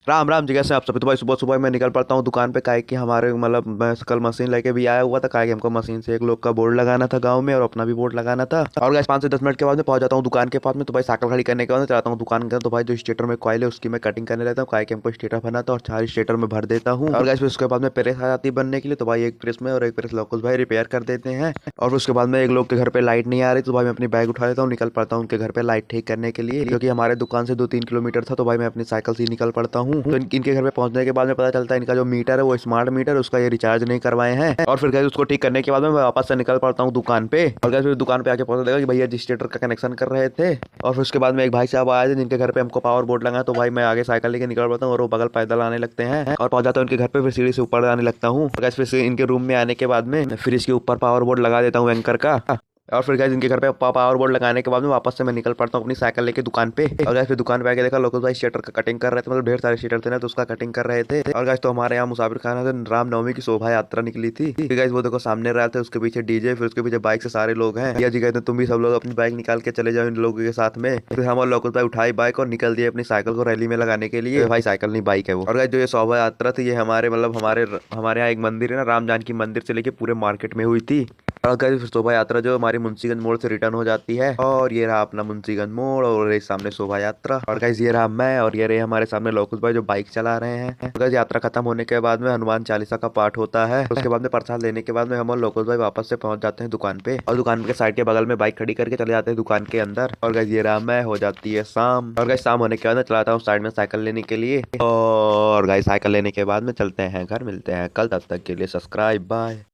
राम राम जी, कैसे हैं आप सभी। तो भाई सुबह सुबह मैं निकल पड़ता हूँ दुकान पे, काहे कि हमारे मतलब मैं कल मशीन लेके भी आया हुआ था। काहे कि हमको मशीन से एक लोग का बोर्ड लगाना था गांव में, और अपना भी बोर्ड लगाना था। और गैस 5 से 10 मिनट के बाद में पहुंच जाता हूँ दुकान के पास में। तो भाई साइकिल खड़ी करने के बाद में चलाता हूँ दुकान के। तो भाई जो स्टेटर में कॉइल है उसकी मैं कटिंग करने लगता हूँ, काहे कि हमको स्टेटर बना था, और 4 स्टेटर में भर देता हूँ। और गैस फिर उसके बाद में प्रेस आ जाती है बनने के लिए। तो भाई एक प्रेस में और एक प्रेस लोकल भाई रिपेयर कर देते हैं। और फिर उसके बाद में एक लोग के घर पे लाइट नहीं आ रही, तो भाई मैं अपनी बाइक उठा लेता हूँ, निकल पड़ता हूँ उनके घर पे लाइट ठीक करने के लिए, क्योंकि हमारे दुकान से 2-3 किलोमीटर था। तो भाई मैं अपनी साइकिल से ही निकल पड़ता हूँ। तो इनके घर पे पहुंचने के बाद में पता चलता है इनका जो मीटर है वो स्मार्ट मीटर, उसका ये रिचार्ज नहीं करवाए हैं। और फिर उसको ठीक करने के बाद में मैं वापस से निकल पड़ता हूँ दुकान पे। और फिर दुकान पे आके पता लगा कि भैया रजिस्ट्रेटर का कनेक्शन कर रहे थे। और फिर उसके बाद में एक भाई साहब आए थे जिनके घर पे हमको पावर बोर्ड लगा। तो भाई मैं आगे साइकिल लेके निकल पड़ता हूँ और वो बगल पैदल आने लगते हैं, और पहुंच जाता हूँ उनके घर पे। फिर सीढ़ी से ऊपर आने लगता हूँ। फिर से इनके रूम में आने के बाद में फिर इसके ऊपर पावर बोर्ड लगा देता हूँ एंकर का। और फिर गैस इनके घर पे पावर बोर्ड लगाने के बाद में वापस से मैं निकल पड़ता हूँ अपनी साइकिल लेके दुकान पे। और गैस फिर दुकान पे आके देखा लोकल भाई स्टेटर का कटिंग कर रहे थे, मतलब ढेर सारे स्टेटर थे ना, तो उसका कटिंग कर रहे थे। और गैस तो हमारे यहाँ मुसाफिर खाना से रामनवमी की शोभा यात्रा निकली थी। फिर गैस वो देखो सामने रहे थे, उसके पीछे डीजे, फिर उसके पीछे बाइक से सारे लोग हैं। भैया जी कहते तुम भी सब लोग अपनी बाइक निकाल के चले जाओ इन लोगों के साथ में। फिर हम और लोकल भाई उठाई बाइक और निकल दिए अपनी साइकिल को रैली में लगाने के लिए। भाई साइकिल नहीं बाइक है वो। और गैस जो ये शोभा यात्रा थी ये हमारे मतलब हमारे यहाँ एक मंदिर है ना, राम जानकी मंदिर से लेके पूरे मार्केट में हुई थी। और गाइस शोभा यात्रा जो हमारी मुंशीगंज मोड़ से रिटर्न हो जाती है। और ये रहा अपना मुंशीगंज मोड़, और ये सामने शोभा यात्रा। और गाइस ये रहा मैं, और ये रहे हमारे सामने लोकुश भाई जो बाइक चला रहे हैं। गाइस यात्रा खत्म होने के बाद में हनुमान चालीसा का पाठ होता है। उसके बाद में प्रसाद लेने के बाद में हम और लोकुश भाई वापस से पहुंच जाते हैं दुकान पे, और दुकान के साइड के बगल में बाइक खड़ी करके चले जाते हैं दुकान के अंदर। और गाइस ये रहा मैं, हो जाती है शाम। और गाइस शाम होने के बाद में चलाता हूँ साइड में साइकिल लेने के लिए। और गाइस साइकिल लेने के बाद में चलते हैं घर, मिलते हैं कल, तब तक के लिए सब्सक्राइब, बाय।